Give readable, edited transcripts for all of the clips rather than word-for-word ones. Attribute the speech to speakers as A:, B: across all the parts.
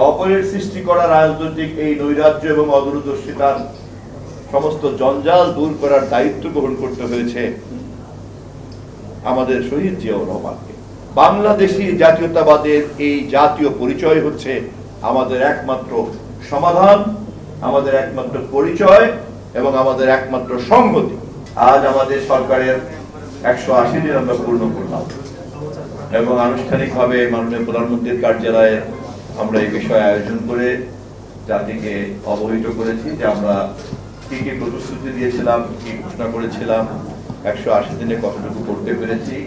A: অপরের সৃষ্টি করা রাজনৈতিক এই নৈরাজ্য এবং অদূরদর্শিতার সমস্ত জঞ্জাল দূর করার দায়িত্ব গ্রহণ করতে হয়েছে আমাদের শহীদ জিয়াউর রহমানকে। বাংলাদেশী জাতীয়তাবাদের এই জাতীয় পরিচয় হচ্ছে আমাদের একমাত্র সমাধান, আমাদের একমাত্র পরিচয় এবং আমাদের একমাত্র সংহতি। আজ আমাদের সরকারের 180 দিন আমরা পূর্ণ করলাম এবং আনুষ্ঠানিকভাবে মাননীয় প্রধানমন্ত্রীর কার্যালয়ে আমরা এই বিষয়ে আয়োজন করে জাতিকে অবহিত করেছি যে আমরা কি কি প্রতিশ্রুতি দিয়েছিলাম, কি ঘোষণা করেছিলাম, 180 দিনে কতটুকু করতে পেরেছি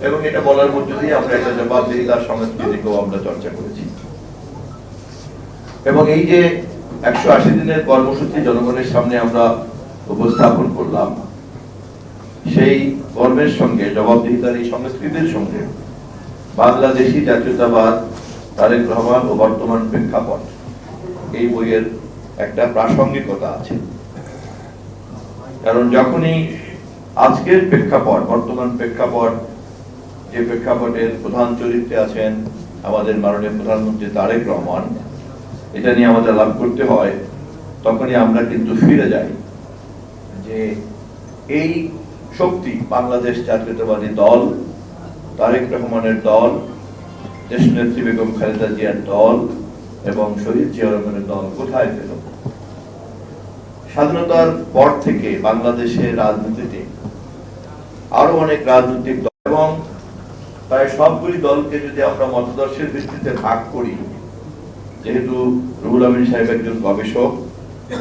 A: এবং এটা বলার মধ্য দিয়ে আমরা একটা জবাবদিহিতার সংস্কৃতিকেও আমরা চর্চা করেছি। এবং এই যে 180 দিনের কর্মসূচি জনগণের সামনে আমরা উপস্থাপন করলাম, সেই কর্মের সঙ্গে জবাবদিহিতার এই সংস্কৃতির সঙ্গে বাংলাদেশী জাতীয়তাবাদ, তারেক রহমান ও বর্তমান প্রেক্ষাপট, এই বইয়ের একটা প্রাসঙ্গিকতা আছে। কারণ যখনই আজকের প্রেক্ষাপট, বর্তমান প্রেক্ষাপট, যে প্রেক্ষাপটের প্রধান চরিত্রে আছেন আমাদের মাননীয় প্রধানমন্ত্রী তারেক রহমান, এটা নিয়ে আমাদের লাভ করতে হয়, তখনই আমরা কিন্তু ফিরে যাই যে এই শক্তি, বাংলাদেশ জাতীয়তাবাদী দল, তারেক রহমানের দল, দেশনেত্রী বেগম খালেদা জিয়ার দল এবং শহীদ জিয়াউর রহমানের দল কোথায় পেল? স্বাধীনতার পর থেকে বাংলাদেশের রাজনীতিতে আরো অনেক রাজনৈতিক দল এবং প্রায় সবগুলি দলকে যদি আমরা মতাদর্শের ভিত্তিতে ভাগ করি, যেহেতু রুহুল আমিন সাহেব একজন গবেষক,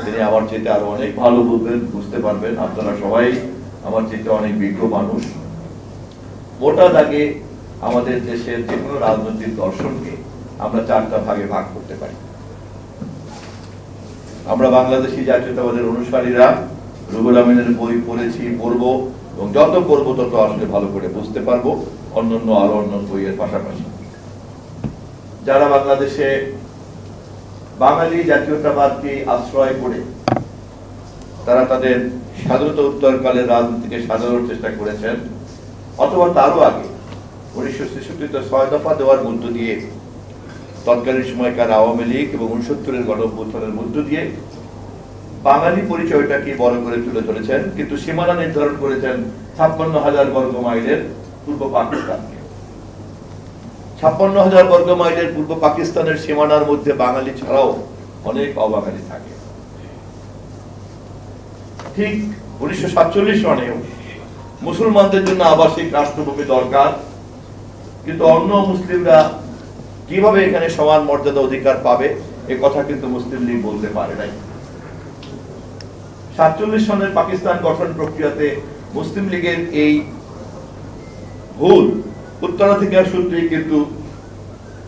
A: তিনি আমার চাইতে আরো অনেক ভালো বলবেন, বুঝতে পারবেন, আপনারা সবাই আমার চাইতে অনেক বিজ্ঞ মানুষ। মোটা দাগে আমাদের দেশের যে কোনো রাজনৈতিক দর্শনকে আমরা 4টা ভাগে ভাগ করতে পারি। আমরা বাংলাদেশী জাতীয়তাবাদের অনুসারীরা রুহুল আমিনের বই পড়েছি, পড়বো এবং যত পড়বো তত আসলে ভালো করে বুঝতে পারবো, অন্যান্য আরো অন্য বইয়ের পাশাপাশি। যারা বাংলাদেশে বাঙালি জাতীয়তাবাদকে আশ্রয় করে তারা তাদের স্বাধীনতা উত্তরকালের রাজনীতিকে সাজানোর চেষ্টা করেছেন, অথবা তারও আগে 1966-তে 6 দফা দেওয়ার মধ্য দিয়ে, তৎকালীন সময়কার আওয়ামী লীগ এবং 69-এর গণঅভ্যুত্থানের মধ্য দিয়ে বাঙালি পরিচয়টাকে বড় করে তুলে ধরেছেন, কিন্তু সীমানা নির্ধারণ করেছেন 56,000 বর্গ মাইলের পূর্ব পাকিস্তানকে। 56,000 বর্গ মাইলের পূর্ব পাকিস্তানের সীমানার মধ্যে বাঙালি ছাড়াও অনেক অবাঙালি থাকে। ঠিক 1947 সনেও মুসলমানদের জন্য আবাসিক রাষ্ট্রভূমি দরকার, কিন্তু অন্য মুসলিমরা কিভাবে এখানে সমান মর্যাদা অধিকার পাবে এ কথা কিন্তু মুসলিম লীগ বলতে পারে নাই। 47 সনের পাকিস্তান গঠন প্রক্রিয়াতে মুসলিম লীগের এই ভুল উত্তরাধিকার সূত্রেই কিন্তু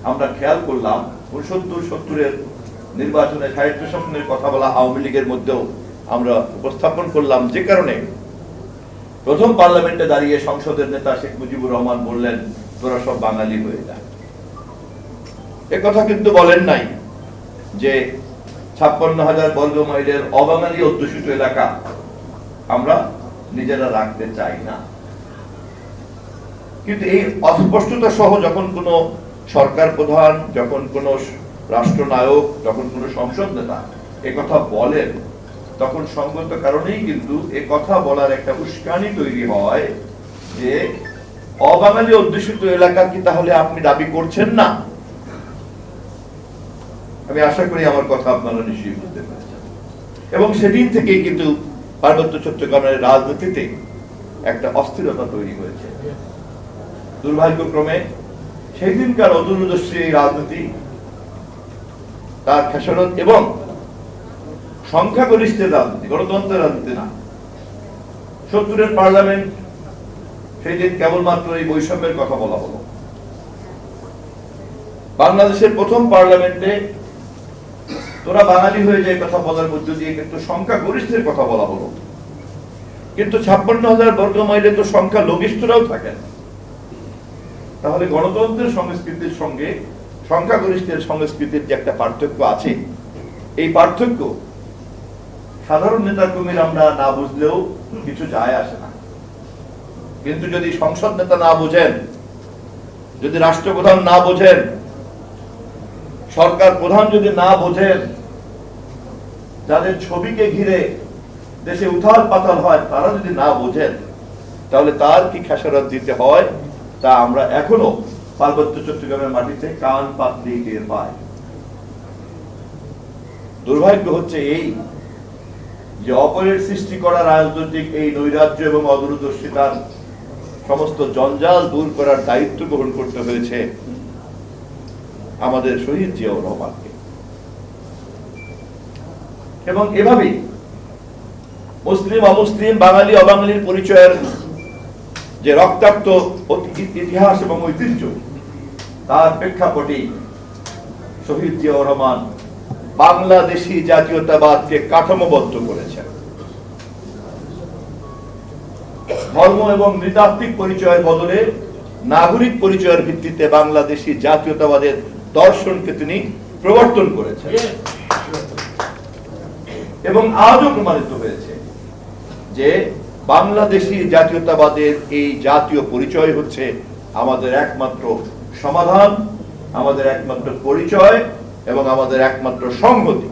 A: আমরা খেয়াল করলাম 69-70-এর নির্বাচনে স্বায়ত্তশাসনের কথা বলা আওয়ামী লীগের মধ্যেও আমরা উপস্থাপন করলাম, যে কারণে প্রথম পার্লামেন্টে দাঁড়িয়ে সংসদের নেতা শেখ মুজিবুর রহমান বললেন, তোরা সব বাঙালি হয়ে যা। এ কথা কিন্তু বলেন নাই যে 56,000 বর্গ মাইলের অবাঙালি অধ্যুষিত এলাকা আমরা নিজেরা রাখতে চাই না। কিন্তু এই অস্পষ্টতা সহ যখন কোন সরকার প্রধান, যখন কোন রাষ্ট্রনায়ক, যখন কোন সংসদ নেতা এ কথা বলেন, তখন সঙ্গত কারণেই কিন্তু এ কথা বলার একটা উস্কানি তৈরি হয় যে অবাঙালি অধ্যুষিত এলাকা কি তাহলে আপনি দাবি করছেন না? আমি আশা করি আমার কথা আপনারা নিশ্চয়ই বুঝতে পেরেছেন। এবং সেদিন থেকেই কিন্তু পার্বত্য চট্টগ্রামের রাজনীতিতে একটা অস্থিরতা তৈরি হয়েছে। দুর্ভাগ্যক্রমে সেই দিনকার অদূরদর্শী এই রাজনীতি, তার খেসারত এবং সংখ্যাগরিষ্ঠের রাজনীতি, গণতন্ত্রের রাজনীতি না। 70-এর পার্লামেন্ট, সেই দিন কেবলমাত্র এই বৈষম্যের কথা বলা হলো। বাংলাদেশের প্রথম পার্লামেন্টে তোরা বাঙালি হয়ে যায় কথা বলার মধ্য দিয়ে কিন্তু সংখ্যাগরিষ্ঠের কথা বলা হলো, কিন্তু 56,000 বর্গ মাইলে তো সংখ্যা লঘিষ্ঠরাও থাকেন। তাহলে গণতন্ত্রের সংস্কৃতির সঙ্গে সংখ্যাগরিষ্ঠের সংস্কৃতির যে একটা পার্থক্য আছে, এই পার্থক্য সাধারণ নেতা কর্মীরা আমরা না বুঝলেও কিছু যায় আসে না। কিন্তু যদি সংসদ নেতা না বোঝেন, যদি রাষ্ট্রপ্রধান না বোঝেন, সরকার প্রধান যদি না বোঝেন, যাদের ছবিকে ঘিরে দেশে উথাল পাতাল হয় তারা যদি না বোঝেন, তাহলে তার কি খেসারত দিতে হয় তা আমরা এখনো পার্বত্য চট্টগ্রামের মাটিতে কান পাতলি টের পাই। দুর্ভাগ্য হচ্ছে এই যে অপরের সৃষ্টি করা রাজনৈতিক এই নৈরাজ্য এবং অদূরদর্শিতার সমস্ত জঞ্জাল দূর করার দায়িত্ব গ্রহণ করতে হয়েছে আমাদের শহীদ জিয়াউর রহমানকে। এবং এভাবেই মুসলিম অমুসলিম, বাঙালি অবাঙালির পরিচয়ের যে রক্তাক্ত ইতিহাস এবং ঐতিহ্য, তার প্রেক্ষাপটেই শহীদ জিয়াউর রহমান বাংলাদেশী জাতীয়তাবাদকে কাঠামোবদ্ধ করেছেন। ধর্ম এবং নৃতাত্ত্বিক পরিচয়ের বদলে নাগরিক পরিচয়ের ভিত্তিতে বাংলাদেশী জাতীয়তাবাদের দর্শনকে তিনি প্রবর্তন করেছেন। এবং আজও প্রমাণিত হয়েছে যে বাংলাদেশী জাতীয়তাবাদের এই জাতীয় পরিচয় হচ্ছে আমাদের একমাত্র সমাধান, আমাদের একমাত্র পরিচয় এবং আমাদের একমাত্র সংহতি।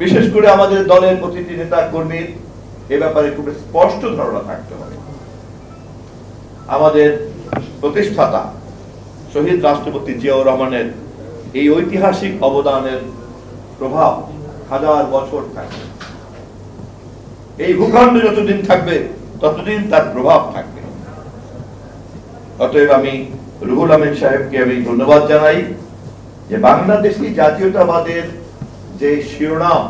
A: বিশেষ করে আমাদের দলের প্রতিটি নেতা কর্মীর এ ব্যাপারে খুব স্পষ্ট ধারণা থাকতে হবে। আমাদের প্রতিষ্ঠাতা শহীদ রাষ্ট্রপতি জিয়াউর রহমানের এই ঐতিহাসিক অবদানের প্রভাব হাজার বছর থাকবে। এই ভূখণ্ড যতদিন থাকবে ততদিন তার প্রভাব থাকবে। অতএব আমি রুহুল আমিন সাহেবকে আমি ধন্যবাদ জানাই যে বাংলাদেশী জাতীয়তাবাদের যে শিরোনাম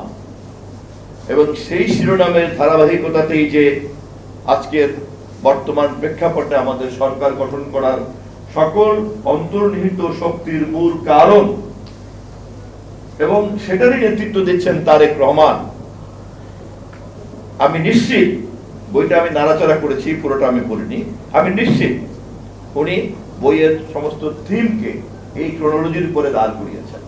A: এবং সেই শিরোনামের ধারাবাহিকতাতেই যে আজকের বর্তমান প্রেক্ষাপটে আমাদের সরকার গঠন করার সকল অন্তর্নিহিত শক্তির মূল কারণ এবং সেটারই নেতৃত্ব দিচ্ছেন তারেক রহমান। আমি নিশ্চিত, বইটা আমি নাড়াচাড়া করেছি, পুরোটা আমি পড়িনি, আমি নিশ্চিত উনি বইয়ের সমস্ত থিমকে এই ক্রোনোলজির উপরে দাঁড় করিয়েছেন।